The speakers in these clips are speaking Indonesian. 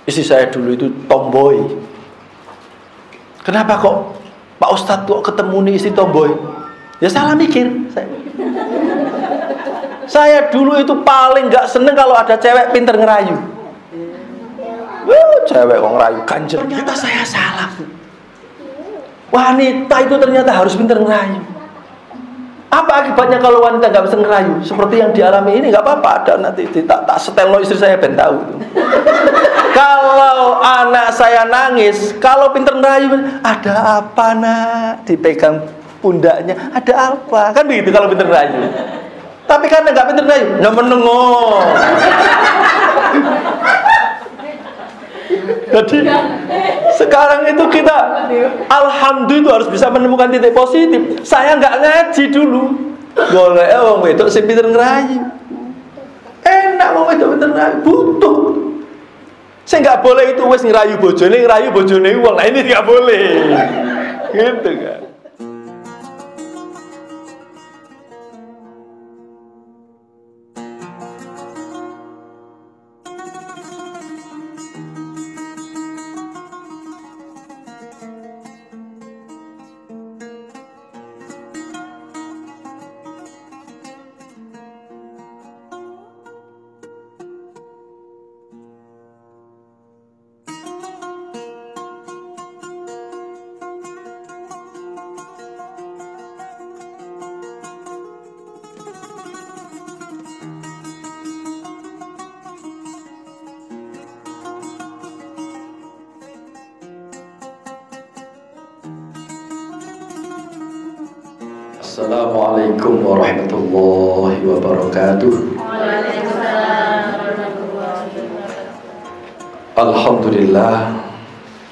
Istri saya dulu itu tomboy. Kenapa kok Pak Ustadz kok ketemu nih istri tomboy? Ya salah mikir. Saya dulu itu paling gak seneng kalau ada cewek pinter ngerayu. Cewek kok ngerayu ganjel. Ternyata saya salah. Wanita itu ternyata harus pinter ngerayu. Apa akibatnya kalau wanita gak bisa ngerayu? Seperti yang dialami ini, gak apa-apa, ada nanti tak setel lo istri saya ben tahu. Kalau anak saya nangis, kalau pinter ngerayu, ada apa nak? Dipegang pundaknya, ada apa? Kan begitu kalau pinter ngerayu. Tapi karena gak pinter ngerayu, menengok. Jadi sekarang itu kita alhamdulillah harus bisa menemukan titik positif. Saya nggak ngaji dulu, golek wong wedok sing pinter ngerayu. Enak wong wedok pinter ngerayu, butuh. Saya nggak boleh itu wes ngerayu bojone wong. Nah ini nggak boleh, gitu kan. Assalamualaikum warahmatullahi wabarakatuh. Alhamdulillah,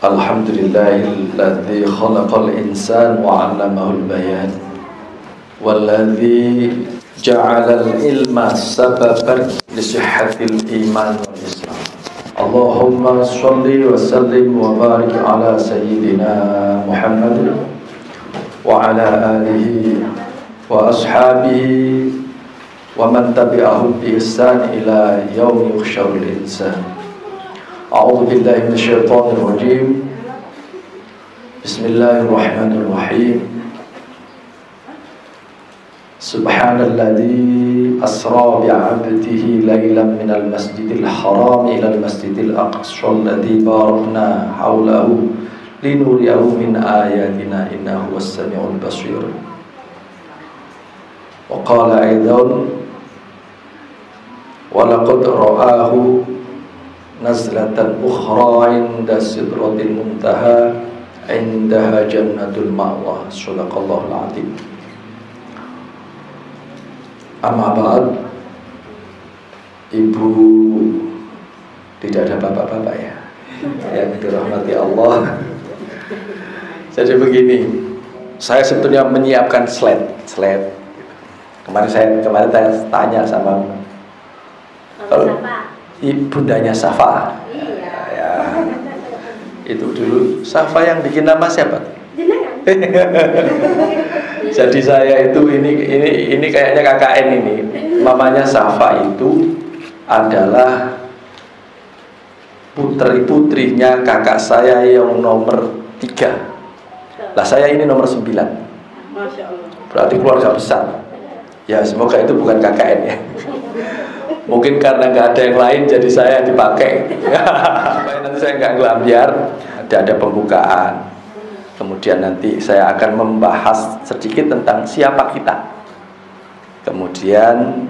alhamdulillahilladzi khalaqal insan wa 'allamahul bayan, walladzi ja'alal ilma sababan li sihhatil iman wal islam. Allahumma shalli wa sallim wa barik ala sayyidina Muhammad wa ala alihi wa ashabihi wa man tabi'ahum bi ihsan ila yaumi yuhsyarul insan. A'udzu billahi minasyaitonir rajim. Bismillahirrahmanirrahim. Subhanalladzi asra bi 'abdihi lailan minal masjidil haram ilal masjidil aqsa alladzi barakna haulahu linuriyahu min ayatina innahu was-sami'ul basir. Wa qala aidan wa laqad ra'ahu nazlatan ukhra 'inda sidratil muntaha 'indaha jannatul ma'wa. Shadaqallahul 'azim. Amma ba'd. Ibu, tidak ada bapak-bapak ya yang dirahmati Allah. Jadi begini, saya sebetulnya menyiapkan slide. Kemarin saya tanya sama ibundanya Safa. Iya. Ya, itu dulu Safa yang bikin nama siapa? Jadi saya itu ini kayaknya KKN ini. Mamanya Safa itu adalah putri-putrinya kakak saya yang nomor 3. Lah saya ini nomor 9. Masya Allah. Berarti keluarga besar. Ya semoga itu bukan KKN ya. Mungkin karena nggak ada yang lain jadi saya dipakai. Supaya nanti saya nggak ngelambiar. Ada pembukaan. Kemudian nanti saya akan membahas sedikit tentang siapa kita. Kemudian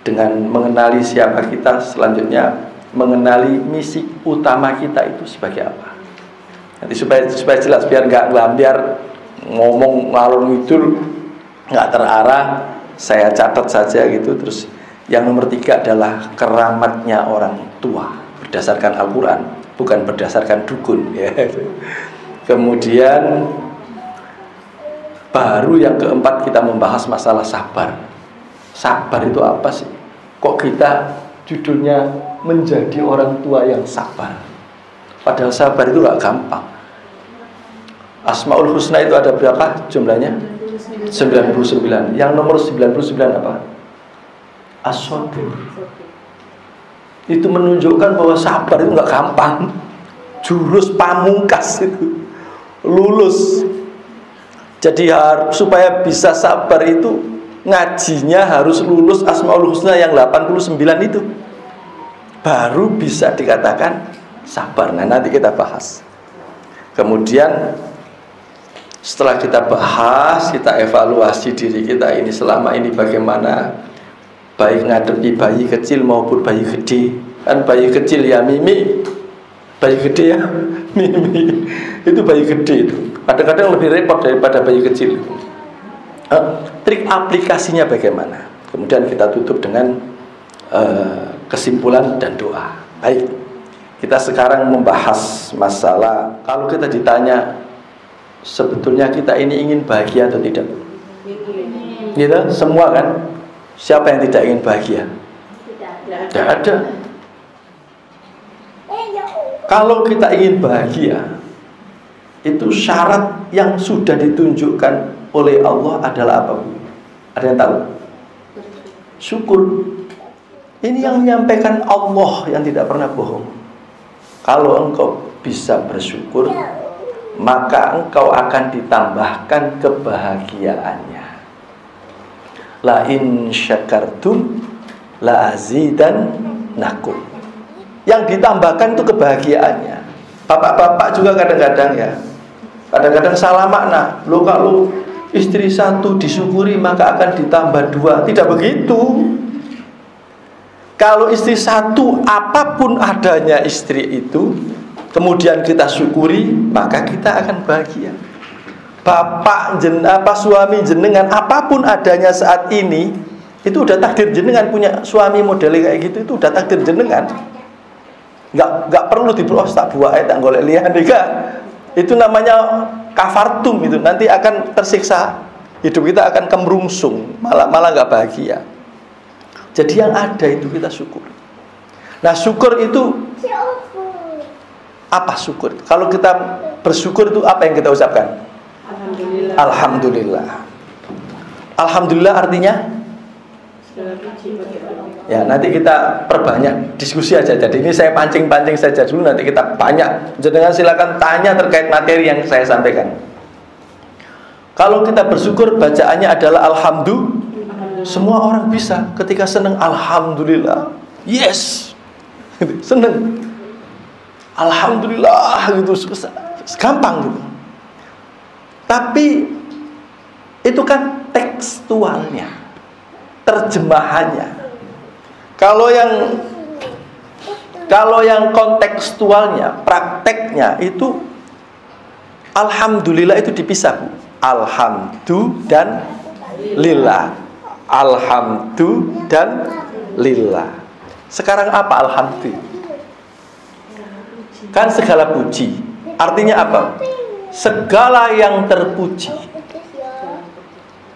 dengan mengenali siapa kita, selanjutnya mengenali misi utama kita itu sebagai apa. Nanti supaya jelas, biar nggak ngelambiar ngomong ngalor ngidul nggak terarah, saya catat saja gitu. Terus yang nomor 3 adalah keramatnya orang tua berdasarkan Al-Quran, bukan berdasarkan dukun ya. Kemudian baru yang keempat kita membahas masalah sabar. Sabar itu apa sih? Kok kita judulnya menjadi orang tua yang sabar? Padahal sabar itu gak gampang. Asmaul Husna itu ada berapa jumlahnya? 99. Yang nomor 99 apa? As-sabur. Itu menunjukkan bahwa sabar itu nggak gampang. Jurus pamungkas itu lulus. Jadi supaya bisa sabar itu ngajinya harus lulus Asmaul Husna yang 89 itu, baru bisa dikatakan sabar. Nah, nanti kita bahas. Kemudian setelah kita bahas, kita evaluasi diri kita ini selama ini bagaimana, baik ngadepi bayi kecil maupun bayi gede. Kan bayi kecil ya Mimi, bayi gede ya Mimi. Itu bayi gede itu kadang-kadang lebih repot daripada bayi kecil. Trik aplikasinya bagaimana? Kemudian kita tutup dengan kesimpulan dan doa. Baik, kita sekarang membahas masalah kalau kita ditanya sebetulnya kita ini ingin bahagia atau tidak? Gitu, semua kan? Siapa yang tidak ingin bahagia? Tidak ada. Kalau kita ingin bahagia, itu syarat yang sudah ditunjukkan oleh Allah adalah apa, Bu? Ada yang tahu? Syukur. Ini yang menyampaikan Allah yang tidak pernah bohong. Kalau engkau bisa bersyukur, maka engkau akan ditambahkan kebahagiaannya. La in syakartum la azidannakum. Yang ditambahkan itu kebahagiaannya. Bapak-bapak juga kadang-kadang ya, kadang-kadang salah makna. Lo kalau istri satu disyukuri maka akan ditambah 2. Tidak begitu. Kalau istri satu, apapun adanya istri itu, kemudian kita syukuri, maka kita akan bahagia. Bapak suami jenengan, apapun adanya saat ini, itu udah takdir jenengan. Punya suami modelnya kayak gitu, itu udah takdir jenengan. Nggak perlu diproses tak buah tak golek lian juga. Itu namanya kafartum, itu nanti akan tersiksa. Hidup kita akan kemerungsung, malah nggak bahagia. Jadi yang ada itu kita syukur. Nah, syukur itu apa syukur? Kalau kita bersyukur itu apa yang kita ucapkan? Alhamdulillah. Alhamdulillah. Alhamdulillah artinya? Ya, nanti kita perbanyak diskusi aja. Jadi ini saya pancing-pancing saja dulu, nanti kita banyak. Jangan silakan tanya terkait materi yang saya sampaikan. Kalau kita bersyukur, bacaannya adalah alhamdulillah. Semua orang bisa ketika senang alhamdulillah. Yes. Senang. Alhamdulillah gitu, gampang gitu. Tapi itu kan tekstualnya, terjemahannya. Kalau yang kontekstualnya, prakteknya itu alhamdulillah itu dipisah, Bu. Alhamdu dan lillah. Alhamdu dan lillah. Sekarang apa alhamdu? Kan segala puji. Artinya apa? Segala yang terpuji.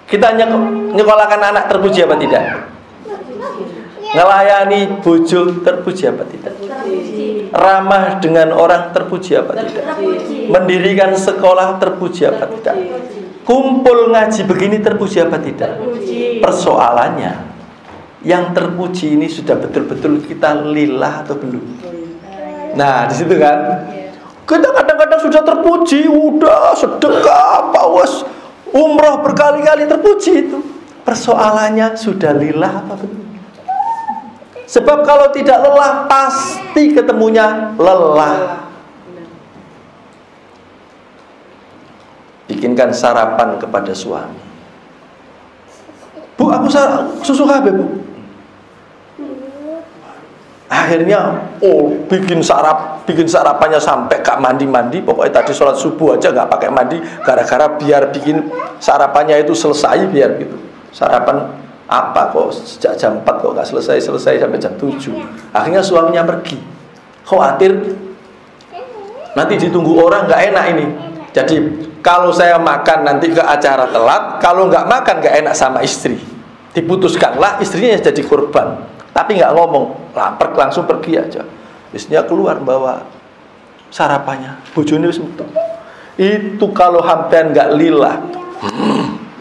Kita nyekolahkan anak terpuji apa tidak? Ngelayani bojo terpuji apa tidak? Ramah dengan orang terpuji apa tidak? Mendirikan sekolah terpuji apa tidak? Kumpul ngaji begini terpuji apa tidak? Persoalannya, yang terpuji ini sudah betul-betul kita lillah atau belum? Nah, di situ kan kita kadang-kadang sudah terpuji, udah sedekah, pawas, umroh berkali-kali terpuji itu. Persoalannya sudah lillah apa belum? Sebab kalau tidak lelah pasti ketemunya lelah. Bikinkan sarapan kepada suami. Bu, aku susu kabeh, Bu. Akhirnya bikin sarapannya sampai gak mandi-mandi. Pokoknya tadi sholat subuh aja gak pakai mandi, gara-gara biar bikin sarapannya itu selesai, biar gitu. Sarapan apa kok sejak jam 4 kok gak selesai sampai jam 7. Akhirnya suaminya pergi, khawatir nanti ditunggu orang gak enak ini. Jadi kalau saya makan nanti ke acara telat, kalau nggak makan nggak enak sama istri. Diputuskanlah, istrinya jadi korban. Tapi nggak ngomong, lapar langsung pergi aja. Istrinya keluar bawa sarapannya, bojone wis metu. Itu kalau hampean nggak lillah,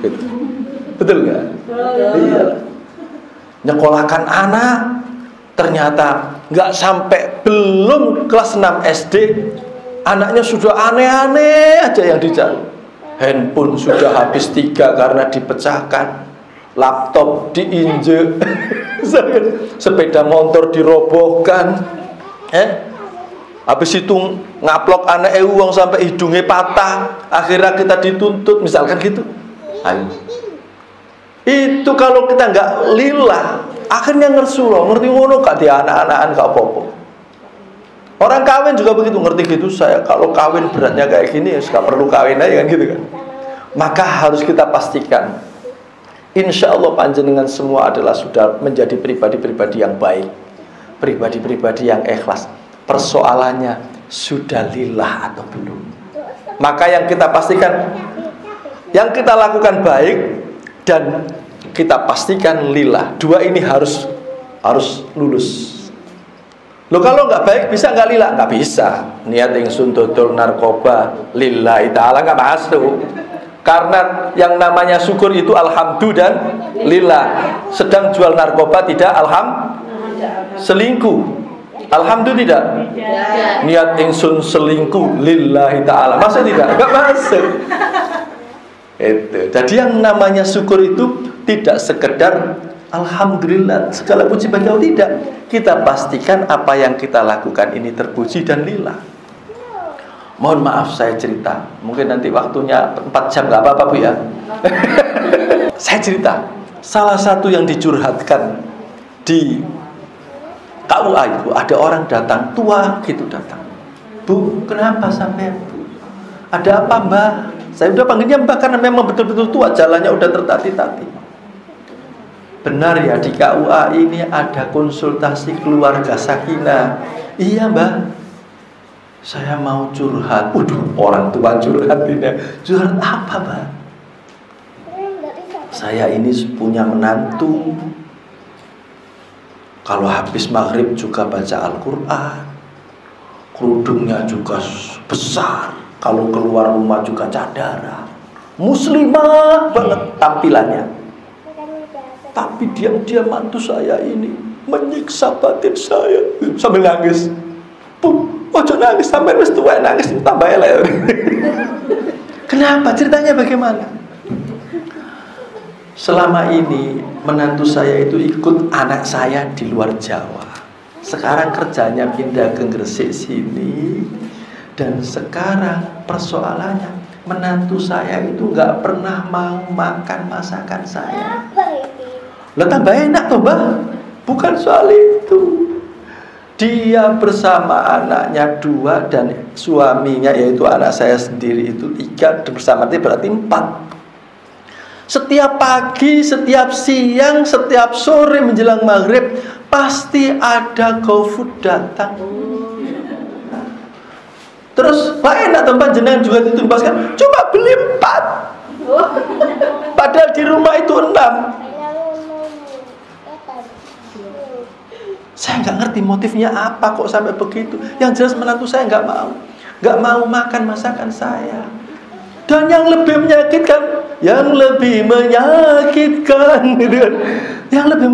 gitu. Betul nggak? Iya. Nyekolahkan anak, Ternyata nggak sampai belum kelas 6 SD, anaknya sudah aneh-aneh aja yang dicari. Handphone sudah habis 3 karena dipecahkan, laptop diinjek, sepeda motor dirobohkan, habis itu ngaplok anak uang sampai hidungnya patah, akhirnya kita dituntut, misalkan gitu. Ayo. Itu kalau kita nggak lillah, akhirnya ngerti ngono gak di anak-anakan gak apa-apa. Orang kawin juga begitu, ngerti gitu, saya kalau kawin beratnya kayak gini ya gak perlu kawin aja kan gitu kan. Maka harus kita pastikan, insya Allah panjenengan semua adalah sudah menjadi pribadi-pribadi yang baik, pribadi-pribadi yang ikhlas. Persoalannya sudah lillah atau belum. Maka yang kita pastikan, yang kita lakukan baik dan kita pastikan lillah. Dua ini harus lulus. Loh kalau nggak baik bisa nggak lillah? Nggak bisa. Niat ingsun dodol narkoba lillahi ta'ala nggak masuk. Karena yang namanya syukur itu alhamdulillah dan lillah. Sedang jual narkoba tidak selingkuh. Alhamdulillah tidak. Niat ingsun selingkuh lillahi ta'ala masuk tidak? Nggak masuk. Itu. Jadi yang namanya syukur itu tidak sekedar alhamdulillah segala puji bagi Allah, tidak. Kita pastikan apa yang kita lakukan ini terpuji dan lillah. Mohon maaf saya cerita, mungkin nanti waktunya 4 jam nggak apa-apa Bu ya. Saya cerita, salah satu yang dicurhatkan di KUA itu ada orang datang tua gitu datang. Bu, kenapa sampai Bu? Ada apa Mbak? Saya udah panggilnya Mbak karena memang betul-betul tua, jalannya udah tertati-tati. Benar ya di KUA ini ada konsultasi keluarga sakinah. Iya Mbak, saya mau curhat. Orang tua curhat ini. Curhat apa Mbak? Saya ini punya menantu, kalau habis maghrib juga baca Al-Quran, kerudungnya juga besar, kalau keluar rumah juga cadara, muslimah banget tampilannya. Tapi diam-diam mantu saya ini menyiksa batin saya sambil nangis. Ojo nangis sampai wis tuwa nangis tambah elek. Kenapa? Ceritanya bagaimana? Selama ini menantu saya itu ikut anak saya di luar Jawa. Sekarang kerjanya pindah ke Gresik sini. Dan sekarang persoalannya menantu saya itu nggak pernah mau makan masakan saya. Lah tambah enak toh Mbak. Bukan soal itu. Dia bersama anaknya 2 dan suaminya yaitu anak saya sendiri itu 3, bersama dia berarti 4. Setiap pagi, setiap siang, setiap sore menjelang maghrib pasti ada GoFood datang. Terus Pak enak tempat jenengan juga ditumpaskan, coba beli 4. Padahal di rumah itu 6. Saya nggak ngerti motifnya apa kok sampai begitu. Yang jelas menantu saya nggak mau makan masakan saya. Dan yang lebih menyakitkan yang lebih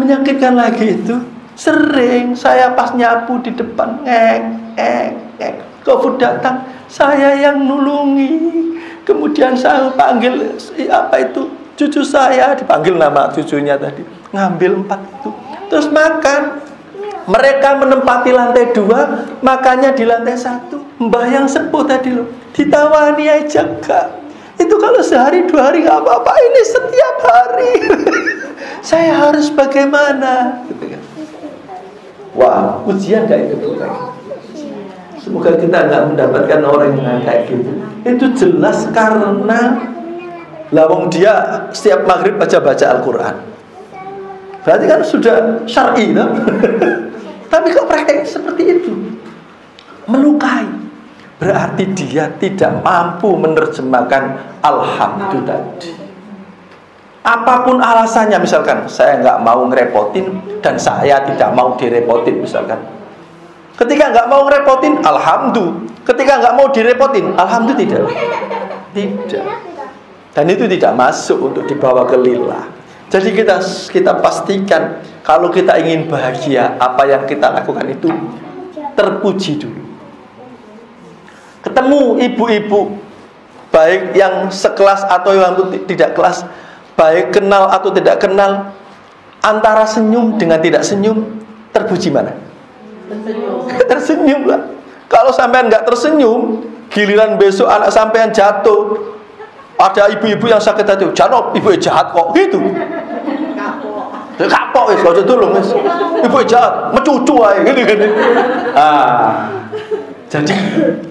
menyakitkan lagi itu sering saya pas nyapu di depan GoFood datang, saya yang nulungi. Kemudian saya panggil cucu saya, dipanggil nama cucunya tadi, ngambil 4 itu terus makan. Mereka menempati lantai 2, makannya di lantai 1. Mbah yang sepuh tadi loh, ditawani aja enggak. Itu kalau sehari 2 hari nggak apa-apa, ini setiap hari. Saya harus bagaimana? Wah, ujian kayak gitu kan. Semoga kita nggak mendapatkan orang yang kayak gitu. Itu jelas karena lawang dia setiap maghrib baca Al-Quran. Berarti kan sudah syar'i, no? Tapi kok praktek seperti itu? Melukai. Berarti dia tidak mampu menerjemahkan alhamdulillah tadi. Apapun alasannya, misalkan saya nggak mau ngerepotin dan saya tidak mau direpotin misalkan. Ketika nggak mau ngerepotin, alhamdulillah. Ketika nggak mau direpotin, alhamdulillah tidak. Dan itu tidak masuk untuk dibawa ke lillah. Jadi kita pastikan Kalau kita ingin bahagia, apa yang kita lakukan itu terpuji dulu. Ketemu ibu-ibu, baik yang sekelas atau yang tidak kelas, baik kenal atau tidak kenal, antara senyum dengan tidak senyum, terpuji mana? Tersenyum lah. Kalau sampean nggak tersenyum, giliran besok anak sampean jatuh, ada ibu-ibu yang sakit hati, jangan ibu jahat kok gitu. Kapok wis, aja tolong wis. Ibu jahat, mencucu ae gitu. Jadi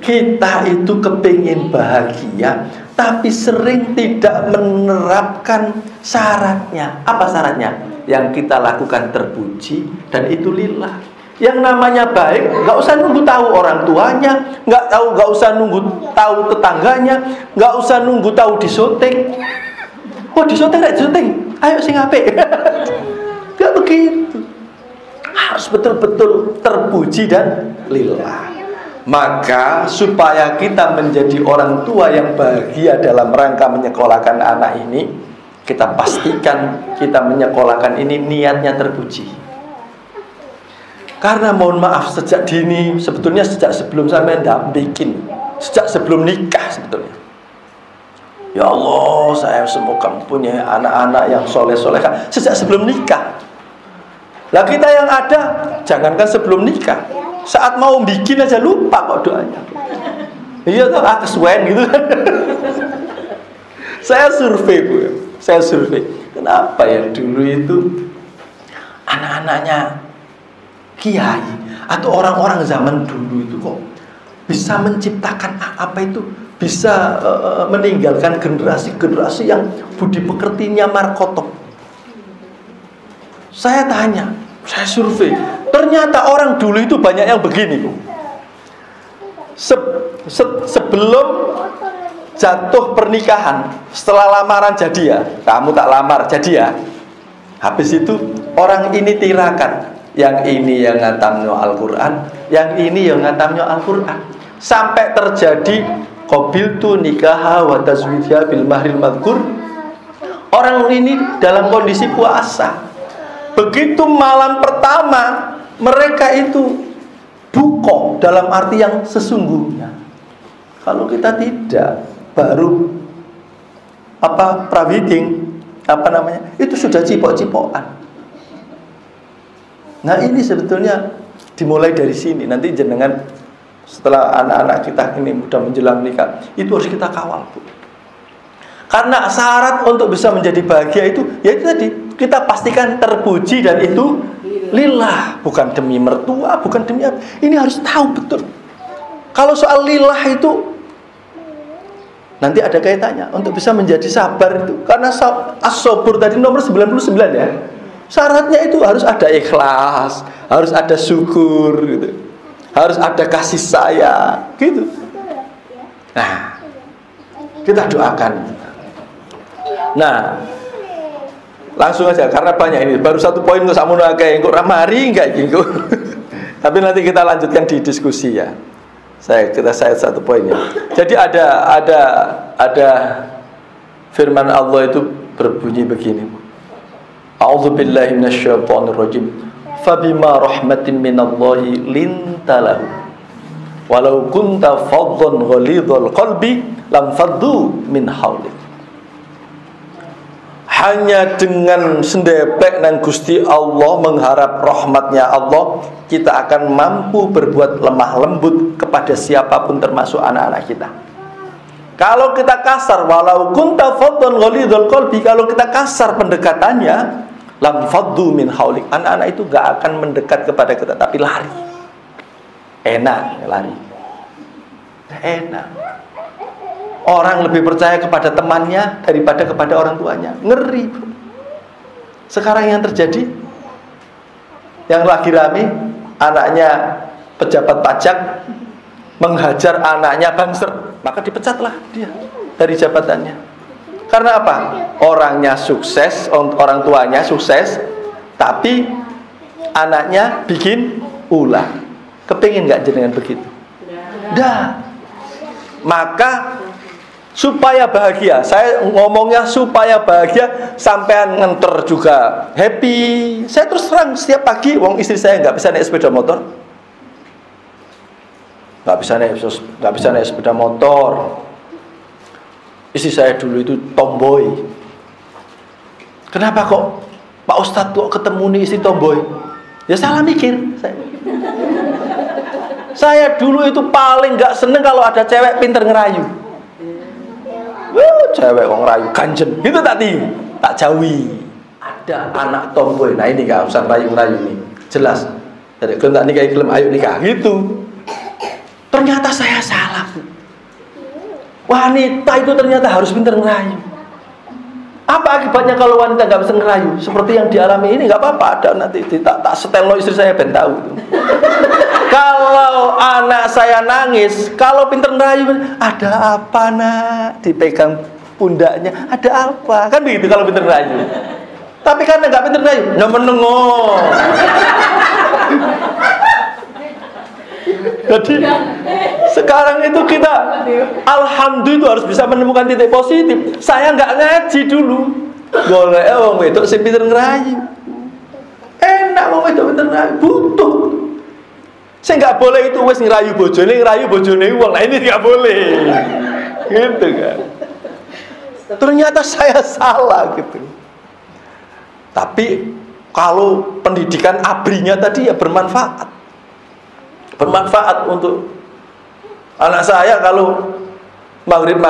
kita itu kepingin bahagia, tapi sering tidak menerapkan syaratnya. Apa syaratnya? Yang kita lakukan terpuji dan itu lillah. Yang namanya baik, nggak usah nunggu tahu orang tuanya, nggak usah nunggu tahu tetangganya, nggak usah nunggu tahu disyuting. Oh disyuting, ayo sing apik. Gak begitu. Harus betul-betul terpuji dan lillah. Maka supaya kita menjadi orang tua yang bahagia dalam rangka menyekolahkan anak ini, kita pastikan kita menyekolahkan ini niatnya terpuji. Karena mohon maaf, sejak dini, sebetulnya sejak sebelum sampai bikin, sejak sebelum nikah sebetulnya. Ya Allah, saya semoga punya anak-anak yang soleh-solehah sejak sebelum nikah. Lah kita yang ada, jangankan sebelum nikah, saat mau bikin aja lupa kok doanya. Iya tuh, kesuwen gitu kan. Saya survei Bu, saya survei. Kenapa ya dulu itu anak-anaknya kiai atau orang-orang zaman dulu itu kok bisa menciptakan apa itu, bisa meninggalkan generasi-generasi yang budi pekertinya markotok. Saya tanya, saya survei, ternyata orang dulu itu banyak yang begini Bu. Sebelum jatuh pernikahan, setelah lamaran jadi ya, kamu tak lamar jadi ya. Habis itu orang ini tirakan, yang ini yang ngatamnya Al-Quran, yang ini yang ngatamnya Al-Quran, sampai terjadi qabiltu nikaha wa tazwijha bil mahril madhkur. Orang ini dalam kondisi puasa. Begitu malam pertama, mereka itu buko dalam arti yang sesungguhnya. Kalau kita tidak, baru prawedding, itu sudah cipok-cipokan. Nah ini sebetulnya dimulai dari sini. Nanti jenengan setelah anak-anak kita ini sudah menjelang nikah, itu harus kita kawal Bu. Karena syarat untuk bisa menjadi bahagia itu, ya itu tadi, kita pastikan terpuji dan itu lillah, bukan demi mertua, bukan demi apa. Ini harus tahu betul. Kalau soal lillah itu nanti ada kaitannya untuk bisa menjadi sabar itu. Karena as-sabur tadi nomor 99 ya. Syaratnya itu harus ada ikhlas, harus ada syukur gitu. Harus ada kasih sayang gitu. Nah, kita doakan. Nah, langsung aja karena banyak ini. Baru satu poin kok sakmono akeh, kok ramari enggak iki kok. Tapi nanti kita lanjutkan di diskusi ya. Saya satu poinnya. Jadi ada firman Allah itu berbunyi begini. A'udzubillahi minasyaitonirrajim. Fabima rahmatin minallahi lintalahu. Walau kunta faddan ghalidhal qalbi lam faddu min haulik. Hanya dengan sendepek nang Gusti Allah, mengharap rahmatnya Allah, kita akan mampu berbuat lemah lembut kepada siapapun termasuk anak-anak kita. Kalau kita kasar, walau kunta faddan ghalidhal qalbi, kalau kita kasar pendekatannya, lam faddu min haulik, anak-anak itu gak akan mendekat kepada kita, tapi lari. Enak lari. Enak. Orang lebih percaya kepada temannya daripada kepada orang tuanya. Ngeri. Sekarang yang terjadi, yang lagi rame, anaknya pejabat pajak menghajar anaknya bangser, maka dipecatlah dia dari jabatannya. Karena apa? Orangnya sukses, orang tuanya sukses, tapi anaknya bikin ulah. Kepingin gak jenengan begitu? Dah. Maka supaya bahagia. Saya ngomongnya supaya bahagia, sampean ngenter juga happy. Saya terus terang setiap pagi, wong istri saya nggak bisa naik sepeda motor, nggak bisa naik sepeda motor. Istri saya dulu itu tomboy. Kenapa kok Pak Ustadz kok ketemu nih istri tomboy? Ya salah mikir. Saya dulu itu paling nggak seneng kalau ada cewek pinter ngerayu. Cewek kok ngerayu ganjen, gitu tak jauhi. Ada anak tomboy. Nah ini nggak usah ngerayu nih, jelas. Jadi kalau tak nikah iklim ayo nikah gitu. Ternyata saya salah. Wanita itu ternyata harus pinter ngerayu. Apa akibatnya kalau wanita nggak bisa ngerayu? Seperti yang dialami ini, nggak apa-apa, ada nanti tak setel lo istri saya ben tahu. Kalau anak saya nangis, kalau pinter ngerayu, ada apa nak? Dipegang pundaknya, ada apa? Kan begitu kalau pinter ngerayu. Tapi karena nggak pinter ngerayu, menengok. Jadi sekarang itu kita alhamdulillah harus bisa menemukan titik positif. Saya nggak ngaji dulu, boleh wong wedok sing pinter ngerayu. Enak wong wedok pinter ngerayu, butuh. Saya nggak boleh itu wes ngerayu bojone wong. Nah ini nggak boleh, gitu kan? Ternyata saya salah gitu. Tapi kalau pendidikan abrinya tadi ya bermanfaat untuk anak saya. Kalau maghrib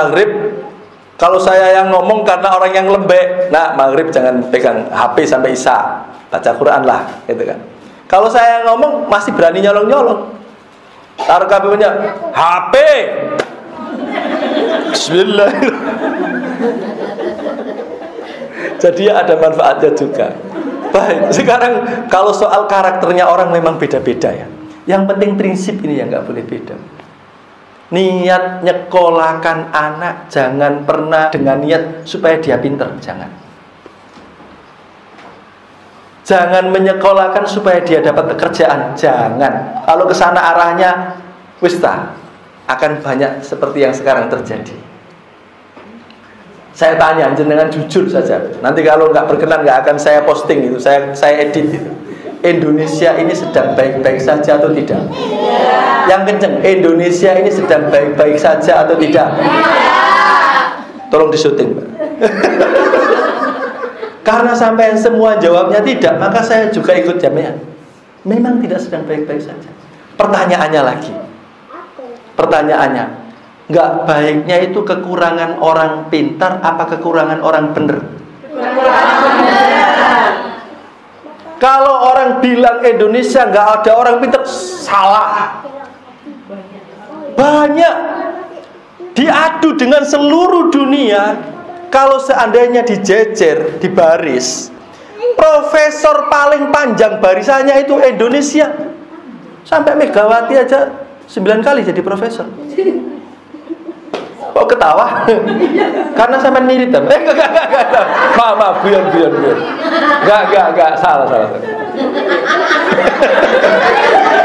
kalau saya yang ngomong karena orang yang lembek, nah maghrib jangan pegang HP sampai isya, baca Quran lah, gitu kan. Kalau saya yang ngomong masih berani nyolong taruh kabelnya HP, Bismillahirrahmanirrahim. Jadi ada manfaatnya juga. Baik, sekarang kalau soal karakternya orang memang beda-beda ya. Yang penting prinsip ini yang nggak boleh beda. Niat nyekolahkan anak jangan pernah dengan niat supaya dia pinter, jangan. Jangan menyekolahkan supaya dia dapat pekerjaan, jangan. Kalau kesana arahnya, wista akan banyak seperti yang sekarang terjadi. Saya tanya jenengan jujur saja. Nanti kalau nggak berkenan nggak akan saya posting itu, saya edit itu. Indonesia ini sedang baik-baik saja atau tidak? Ya. Yang kenceng, Indonesia ini sedang baik-baik saja atau tidak? Ya. Tolong disuting, Pak. Karena sampai semua jawabnya tidak, maka saya juga ikut jamiah. Memang tidak sedang baik-baik saja. Pertanyaannya, nggak baiknya itu kekurangan orang pintar apa kekurangan orang benar? Kalau orang bilang Indonesia nggak ada orang pintar, salah. Banyak. Diadu dengan seluruh dunia. Kalau seandainya dijejer, di baris, profesor paling panjang barisannya itu Indonesia. Sampai Megawati aja 9 kali jadi profesor. Kok ketawa? Karena sampai mirip kan? Enggak. Maaf, guyon. Enggak, salah.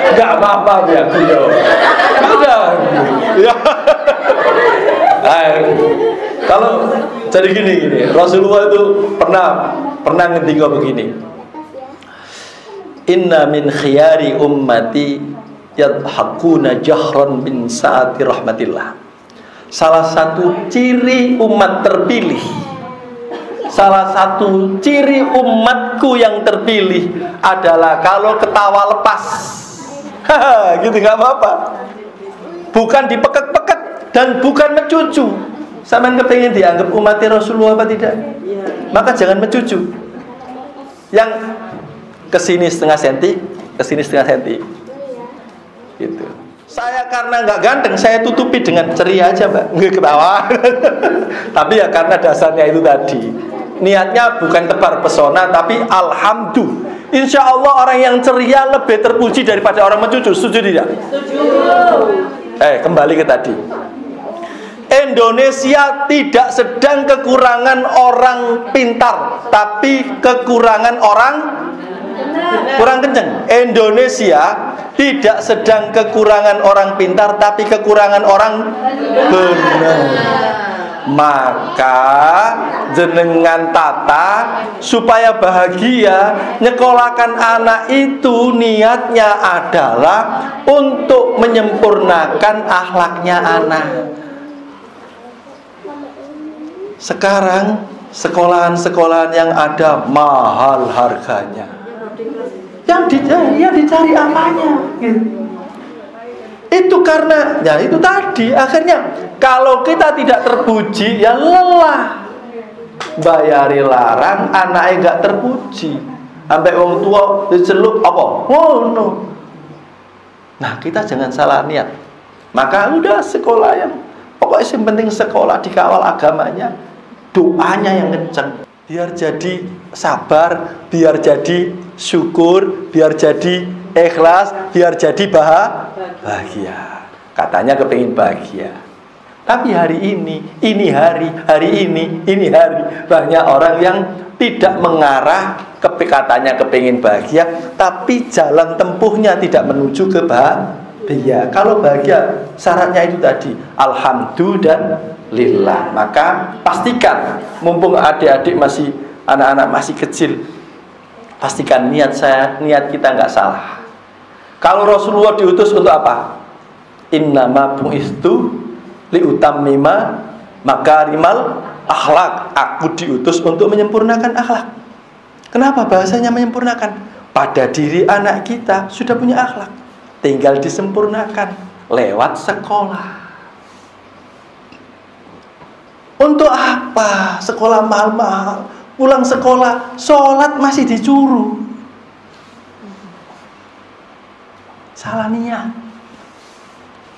Enggak, maaf ya, guyon. Udah. Ya. Kalau jadi gini, Rasulullah itu pernah ngendika begini. Inna min khiyari ummati yadhakuna jahran min saati rahmatillah. Salah satu ciri umat terpilih, salah satu ciri umatku yang terpilih adalah kalau ketawa lepas. Gitu nggak apa-apa. Bukan dipekek-pekek dan bukan mencucu. Sampean kepengin dianggap umat Rasulullah apa tidak? Maka jangan mencucu. Yang kesini setengah senti, kesini setengah senti. Gitu. Saya karena nggak ganteng, saya tutupi dengan ceria aja, Mbak. Nggak ketawa. Tapi ya karena dasarnya itu tadi. Niatnya bukan tebar pesona, tapi alhamdulillah. Insya Allah orang yang ceria lebih terpuji daripada orang mencucu. Setuju tidak? Setuju. Kembali ke tadi. Indonesia tidak sedang kekurangan orang pintar, tapi kekurangan orang kurang kenceng. Indonesia tidak sedang kekurangan orang pintar, tapi kekurangan orang benar. Maka jenengan tata supaya bahagia, nyekolahkan anak itu niatnya adalah untuk menyempurnakan akhlaknya anak. Sekarang sekolahan-sekolahan yang ada mahal harganya. Yang dicari apanya? Gitu. Itu karena, ya itu tadi, akhirnya kalau kita tidak terpuji, ya lelah. Bayari larang, anaknya gak terpuji. Sampai orang tua dicelup apa? Oh no. Nah, kita jangan salah niat. Maka udah sekolah yang pokoknya yang penting sekolah dikawal agamanya, doanya yang kenceng. Biar jadi sabar, biar jadi syukur, biar jadi ikhlas, biar jadi bahagia. Katanya kepingin bahagia. Tapi hari ini hari banyak orang yang tidak mengarah katanya kepingin bahagia, tapi jalan tempuhnya tidak menuju ke bahagia. Kalau bahagia syaratnya itu tadi, alhamdulillah. Maka pastikan, mumpung adik-adik masih, anak-anak masih kecil, pastikan niat kita nggak salah. Kalau Rasulullah diutus untuk apa? Innama bu'istu liutammima makarimal akhlak. Aku diutus untuk menyempurnakan akhlak. Kenapa bahasanya menyempurnakan? Pada diri anak kita sudah punya akhlak, tinggal disempurnakan lewat sekolah. Untuk apa sekolah mahal-mahal? Pulang sekolah, sholat masih dicuru. Salah niat.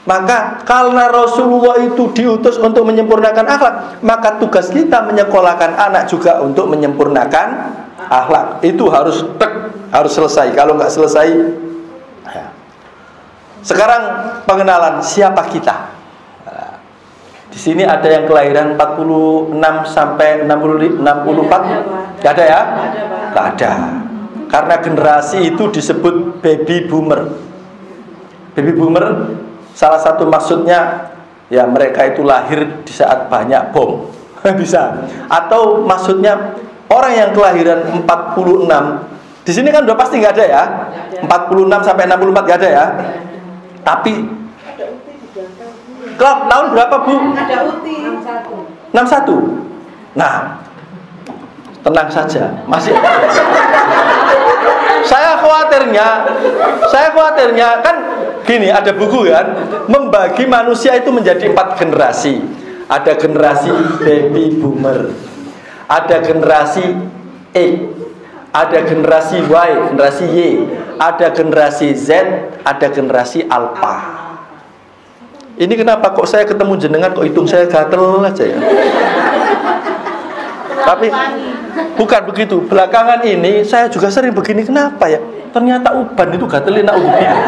Maka karena Rasulullah itu diutus untuk menyempurnakan akhlak, maka tugas kita menyekolahkan anak juga untuk menyempurnakan akhlak. Itu harus selesai. Kalau nggak selesai, ya. Sekarang pengenalan siapa kita. Di sini ada yang kelahiran 46 sampai 64? Nggak ada ya? Nggak ada. Karena generasi itu disebut baby boomer. Baby boomer salah satu maksudnya ya mereka itu lahir di saat banyak bom. Bisa. Atau maksudnya orang yang kelahiran 46. Di sini kan udah pasti nggak ada ya. 46 sampai 64 nggak ada ya. Tapi tahun berapa Bu? Ada UTI 61. Nah, tenang saja. Masih Saya khawatirnya kan gini, ada buku kan, membagi manusia itu menjadi 4 generasi. Ada generasi baby boomer, ada generasi X, ada generasi Y, generasi Y, ada generasi Z, ada generasi Alpha. Ini kenapa kok saya ketemu jenengan kok hidung saya gatel aja ya? Tapi bukan begitu. Belakangan ini saya juga sering begini. Kenapa ya? Ternyata uban itu gatelin naudzubillah.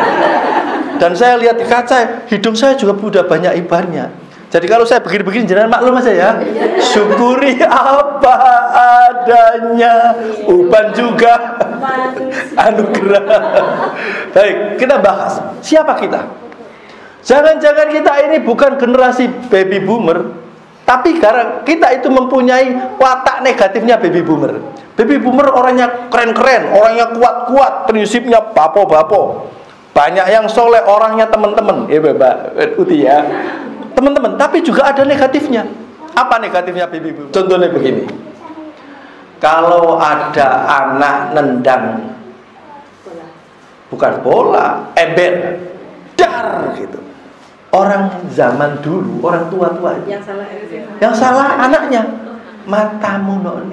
Dan saya lihat di kaca, hidung saya juga sudah banyak ibarnya. Jadi kalau saya begini-begini, jangan maklum aja ya. Syukuri apa adanya. Uban juga anugerah. Baik, kita bahas. Siapa kita? Jangan-jangan kita ini bukan generasi baby boomer, tapi karena kita itu mempunyai watak negatifnya baby boomer. Baby boomer orangnya keren-keren, orangnya kuat-kuat, prinsipnya bapo-bapo. Banyak yang soleh, orangnya teman-teman. Mbak Uti ya. Teman-teman, tapi juga ada negatifnya. Apa negatifnya baby boomer? Contohnya begini. Kalau ada anak nendang, bukan bola, ember, dar gitu. Orang zaman dulu, orang tua-tua yang salah anaknya. Matamu non.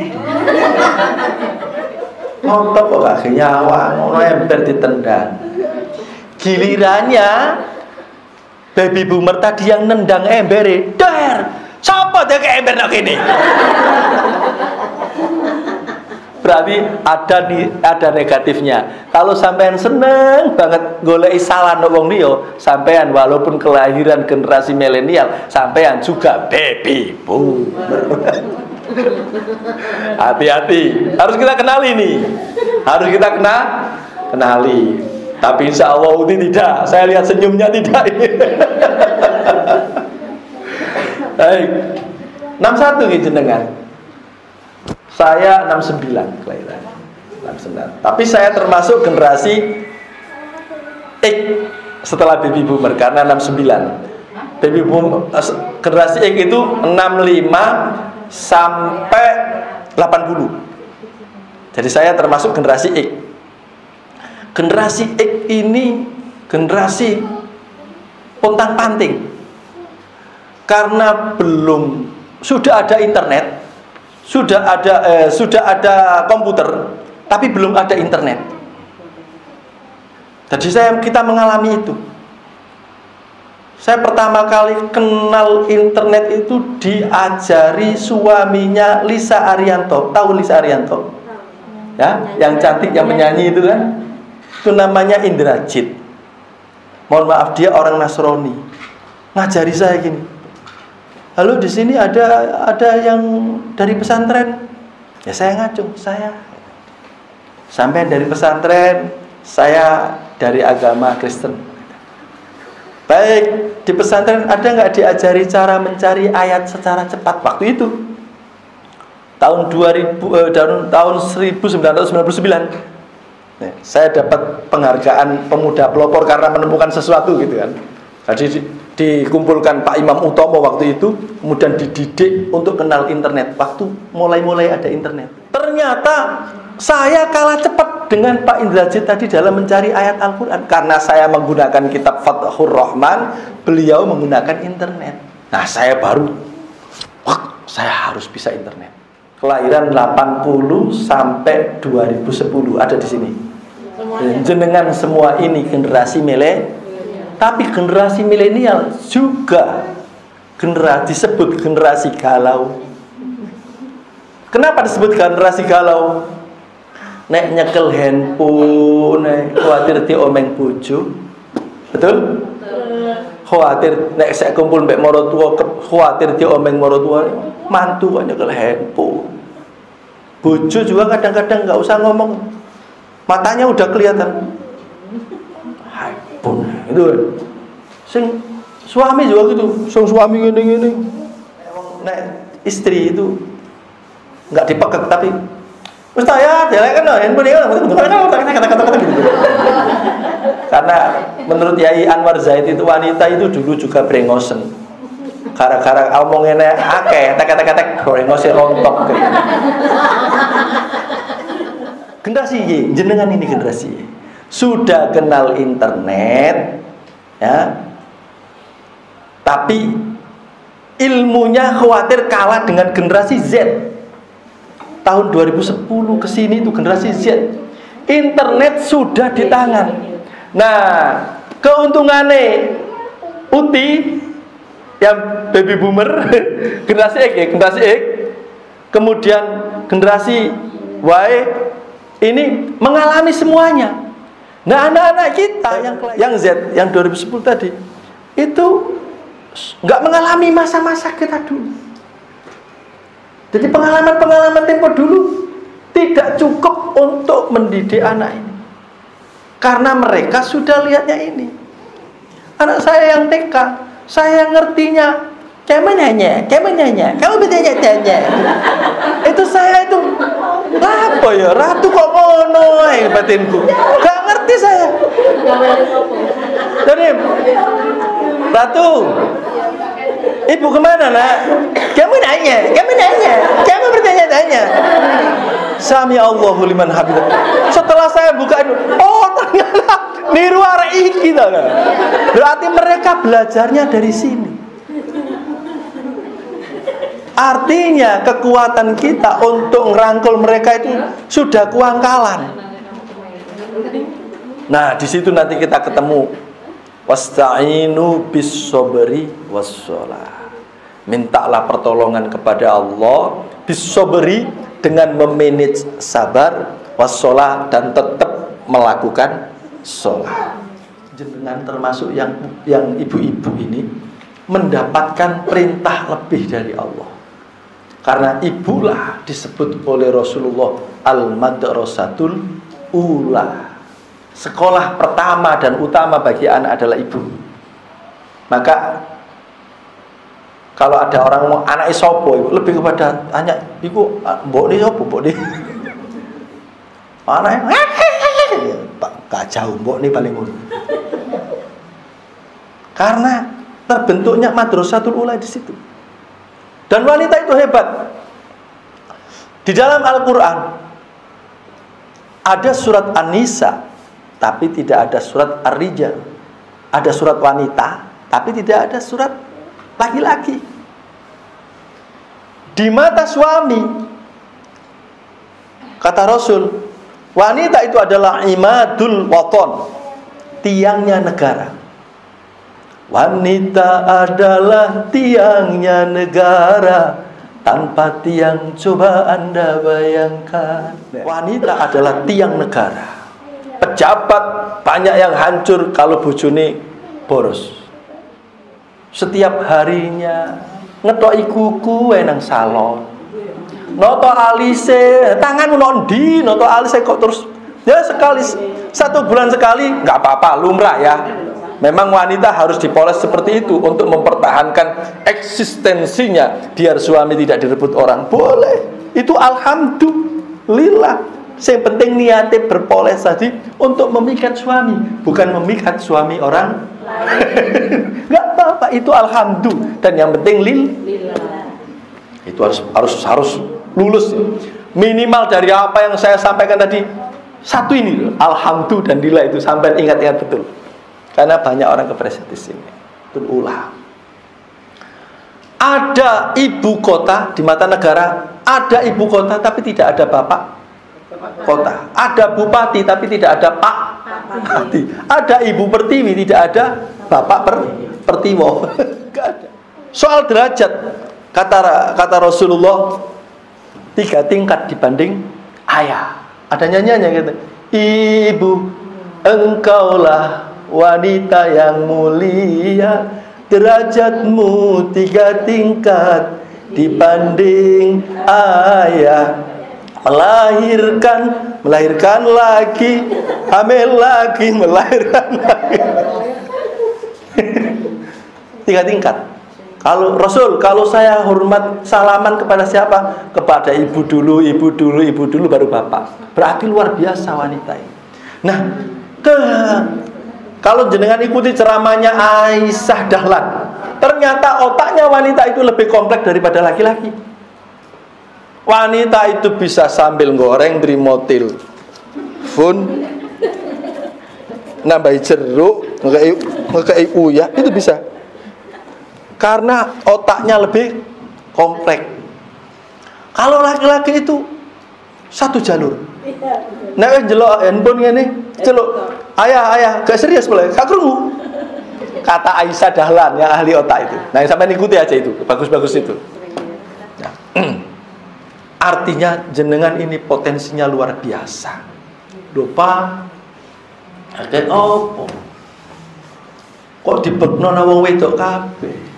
Ngotot kok gak nyawa, ngono ember ditendang. Gilirannya baby boomer tadi yang nendang embere, dar. Siapa dia ke ember nak ini? Berarti ada negatifnya. Kalau sampean seneng banget goleki salah nang wong liya, sampean walaupun kelahiran generasi milenial, sampean juga baby boomer. Hati-hati, harus kita kenali nih. Harus kita kenali. Tapi insya Allah ini tidak. Saya lihat senyumnya tidak. Baik. 61 nggih jenengan. Saya 69 kelahiran. 69. Tapi saya termasuk generasi X setelah baby boomer karena 69. Baby boomer generasi X itu 65 sampai 80. Jadi saya termasuk generasi X. Generasi X ini generasi pontang-panting. Karena sudah ada internet, sudah ada komputer, tapi belum ada internet. Jadi kita mengalami itu. Saya pertama kali kenal internet itu diajari suaminya Lisa Arianto. Tahu Lisa Arianto? Ya, yang cantik, yang penyanyi itu kan. Itu namanya Indrajit. Mohon maaf, dia orang Nasrani. Ngajari saya gini. Halo, di sini ada yang dari pesantren. Ya saya ngacung, saya. Sampai dari pesantren, saya dari agama Kristen. Baik, di pesantren ada nggak diajari cara mencari ayat secara cepat waktu itu? Tahun 1999. Saya dapat penghargaan pemuda pelopor karena menemukan sesuatu gitu kan. Jadi dikumpulkan Pak Imam Utomo waktu itu, kemudian dididik untuk kenal internet. Waktu mulai ada internet. Ternyata saya kalah cepat dengan Pak Indrajit tadi dalam mencari ayat Al-Quran. Karena saya menggunakan kitab Fathur Rahman, beliau menggunakan internet. Nah saya baru, saya harus bisa internet. Kelahiran 80 sampai 2010 ada di sini. Jenengan semua ini generasi tapi generasi milenial juga disebut generasi galau. Kenapa disebut generasi galau? Nek nyekel handphone, khawatir diomeng bojo. Betul? Khawatir nek saya kumpul mbek marotua, khawatir diomeng marotua, mantu kok nyekel handphone. Bojo juga kadang-kadang enggak usah ngomong. Matanya udah kelihatan. Handphone itu kan. Sing suami juga gitu. Sing suami ngene-ngene. Nek istri itu enggak dipekek tapi Ustaz ya, jelek kan handphone kata-kata gitu. Karena menurut Yai Anwar Zaid itu wanita itu dulu juga brengosen. Gara-gara omongene akeh, tek-tek brengose rontok gitu. Generasi Y, jenengan ini generasi Y. Sudah kenal internet ya. Tapi ilmunya khawatir kalah dengan generasi Z. Tahun 2010 ke sini itu generasi Z. Internet sudah di tangan. Nah, keuntungannya Uti yang baby boomer, generasi X ya, generasi X. Kemudian generasi Y ini mengalami semuanya. Nah, anak-anak kita yang Z, yang 2010 tadi itu nggak mengalami masa-masa kita dulu. Jadi pengalaman-pengalaman tempo dulu tidak cukup untuk mendidik anak ini. Karena mereka sudah lihatnya ini. Anak saya yang TK, saya ngertinya kamu nanya, kamu bertanya-tanya. Itu saya itu apa ya, ratu kok ngono batinku. Gak ngerti saya. Jadi Ratu, ibu kemana nak? Kamu nanya, kamu bertanya-tanya. Sami Allahu liman hamidah. Setelah saya buka itu, oh ternyata niru arek iki ta. Berarti mereka belajarnya dari sini. Artinya kekuatan kita untuk ngerangkul mereka itu sudah kuangkalan. Nah, di situ nanti kita ketemu. Wasta'inu bis-sabri was-shalah. Mintalah pertolongan kepada Allah bis-sabri dengan memanage sabar, was-shalah dan tetap melakukan shalah. Jenengan termasuk yang ibu-ibu ini mendapatkan perintah lebih dari Allah. Karena ibulah disebut oleh Rasulullah al-madrasatul ula. Sekolah pertama dan utama bagi anak adalah ibu. Maka Kalau ada orang mau anak sopo iku lebih kepada tanya iku mbok ni sopo mbok ni. Anak Pak gak jauh mbok ni paling ngono. Karena terbentuknya madrasatul ula di situ. Dan wanita itu hebat. Di dalam Al-Qur'an ada surat An-Nisa tapi tidak ada surat Ar-Rijal. Ada surat wanita tapi tidak ada surat laki-laki. Di mata suami, kata Rasul, wanita itu adalah imadul waton, tiangnya negara. Wanita adalah tiangnya negara. Tanpa tiang coba Anda bayangkan. Wanita adalah tiang negara. Pejabat banyak yang hancur kalau bojone boros. Setiap harinya ngetoki kuku nang salon. Noto alise, tanganmu nondi, noto alise kok terus ya sekali 1 bulan sekali nggak apa-apa, lumrah ya. Memang wanita harus dipoles seperti itu untuk mempertahankan eksistensinya biar suami tidak direbut orang. Boleh. Itu alhamdulillah. Yang penting niatnya berpoles tadi untuk memikat suami, bukan memikat suami orang. Enggak apa-apa, itu alhamdulillah. Dan yang penting lillah. Itu harus lulus. Minimal dari apa yang saya sampaikan tadi, satu ini alhamdulillah dan lillah itu sampai ingat-ingat betul. Karena banyak orang kepleset di sini. Betul ulah. Ada ibu kota di mata negara, ada ibu kota tapi tidak ada bapak kota. Ada bupati tapi tidak ada pak bupati. Ada ibu pertiwi tidak ada bapak pertiwo. Enggak ada. Soal derajat kata Rasulullah 3 tingkat dibanding ayah. Ada nyanyiannya gitu. Ibu engkaulah wanita yang mulia, derajatmu 3 tingkat dibanding ayah. Melahirkan lagi, hamil lagi, melahirkan lagi. 3 tingkat. Kalau Rasul, kalau saya hormat salaman kepada siapa? Kepada ibu dulu, baru bapak. Berarti luar biasa wanita ini. Nah, kalau jenengan ikuti ceramahnya Aisyah Dahlan, ternyata otaknya wanita itu lebih kompleks daripada laki-laki. Wanita itu bisa sambil goreng remote phone, nambahi jeruk, ngekei uyah, itu bisa. Karena otaknya lebih kompleks. Kalau laki-laki itu satu jalur. Nek jelok handphone ngene, celuk. Ayah, gak serius boleh, gak krungu. Kata Aisyah Dahlan yang ahli otak itu. Nah, sampai ikuti aja itu, bagus-bagus itu. Nah, artinya jenengan ini potensinya luar biasa. Lupa, ada opo? Kok dibekno nang wong wedok kabeh?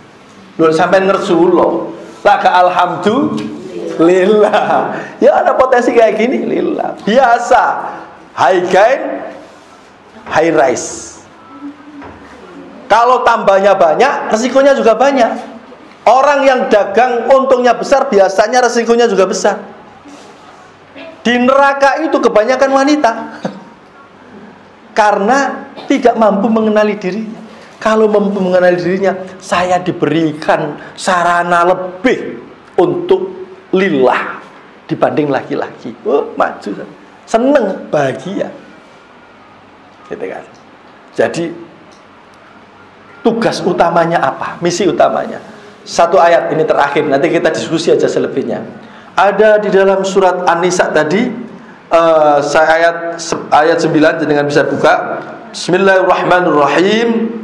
Lho sampai ngersulo. Laka alhamdulillah. Ya ada potensi kayak gini, lillah. Biasa. High gain, high rise. Kalau tambahnya banyak, resikonya juga banyak. Orang yang dagang untungnya besar, biasanya resikonya juga besar. Di neraka itu kebanyakan wanita. Karena tidak mampu mengenali dirinya. Kalau mampu mengenali dirinya, saya diberikan sarana lebih untuk lillah dibanding laki-laki. Oh, maju. Seneng, bahagia. Gitu kan. Jadi tugas utamanya apa? Misi utamanya. Satu ayat ini terakhir, nanti kita diskusi aja selebihnya. Ada di dalam surat An-Nisa tadi, ayat 9, dengan bisa buka. Bismillahirrahmanirrahim.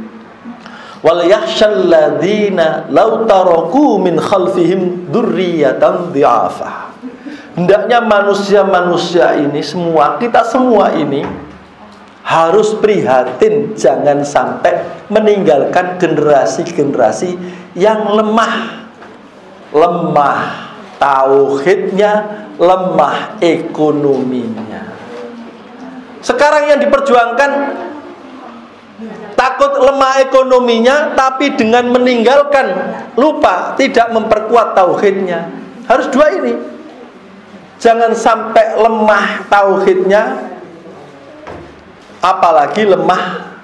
Wal yakhshal ladzina law taraku min khalfihim dzurriyyatan dhi'afa. Hendaknya manusia-manusia ini semua, kita semua ini harus prihatin jangan sampai meninggalkan generasi-generasi yang lemah tauhidnya, lemah ekonominya. Sekarang yang diperjuangkan takut lemah ekonominya, tapi dengan meninggalkan lupa, tidak memperkuat tauhidnya. Harus dua ini. Jangan sampai lemah tauhidnya, apalagi lemah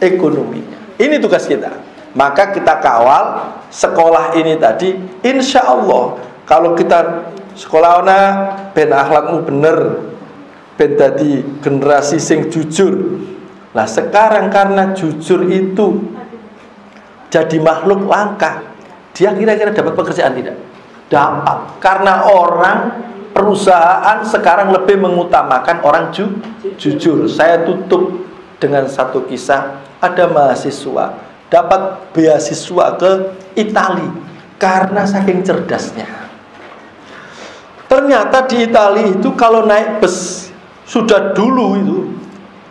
ekonominya. Ini tugas kita. Maka kita kawal sekolah ini tadi. Insya Allah kalau kita sekolahnya ben akhlakmu bener, ben dadi generasi sing jujur. Nah sekarang karena jujur itu jadi makhluk langka, dia kira-kira dapat pekerjaan tidak? Dapat. Karena perusahaan sekarang lebih mengutamakan orang jujur. Saya tutup dengan satu kisah. Ada mahasiswa dapat beasiswa ke Italia karena saking cerdasnya. Ternyata di Italia itu kalau naik bus, sudah dulu itu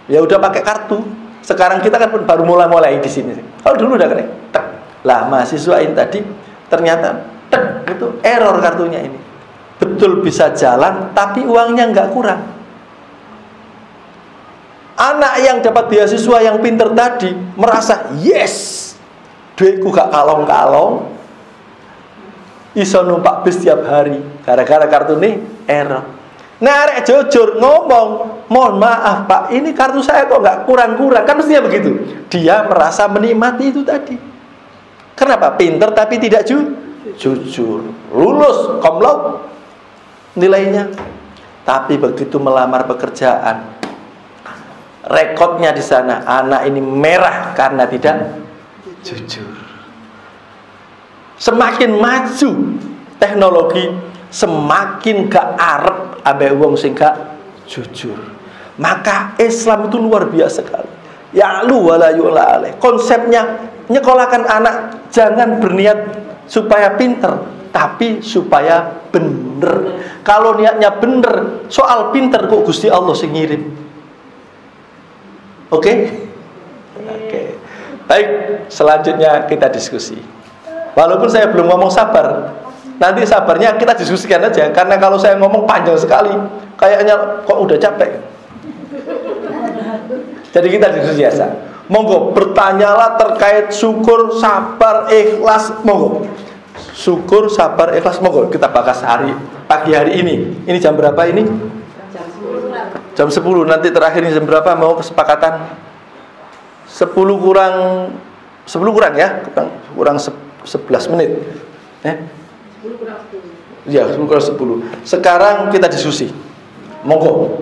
ya udah pakai kartu. Sekarang kita kan baru mulai di sini. Kalau dulu udah kena tek. Lah mahasiswa ini tadi ternyata tek itu error kartunya ini. Betul bisa jalan tapi uangnya nggak kurang. Anak yang dapat beasiswa yang pinter tadi merasa yes, duitku gak kalong-kalong, iso numpak bis tiap hari gara-gara kartu ini error. Nah arek jujur ngomong, mohon maaf pak, ini kartu saya kok gak kurang-kurang. Kan mestinya begitu. Dia merasa menikmati itu tadi. Kenapa? Pinter tapi tidak jujur. Lulus cum laude nilainya. Tapi begitu melamar pekerjaan, rekodnya di sana, anak ini merah karena tidak jujur. Semakin maju teknologi, semakin gak arep ambek wong sing gak jujur. Maka Islam itu luar biasa sekali. Ya'lu wala yu'la alaih. Konsepnya nyekolahkan anak jangan berniat supaya pinter, tapi supaya bener. Kalau niatnya bener, soal pinter kok Gusti Allah sing ngirim. Oke? Baik, selanjutnya kita diskusi. Walaupun saya belum ngomong sabar, nanti sabarnya kita diskusikan aja. Karena kalau saya ngomong panjang sekali, kayaknya kok udah capek. Jadi kita diskusi aja. Monggo, bertanyalah terkait syukur, sabar, ikhlas. Monggo. Syukur, sabar, ikhlas. Monggo, kita bahas pagi hari ini. Ini jam berapa ini? Jam 10, nanti terakhir jam berapa mau kesepakatan? 10 kurang ya, kurang 11 menit. 10 kurang 10. Ya, 10 kurang 10. Sekarang kita diskusi. Monggo.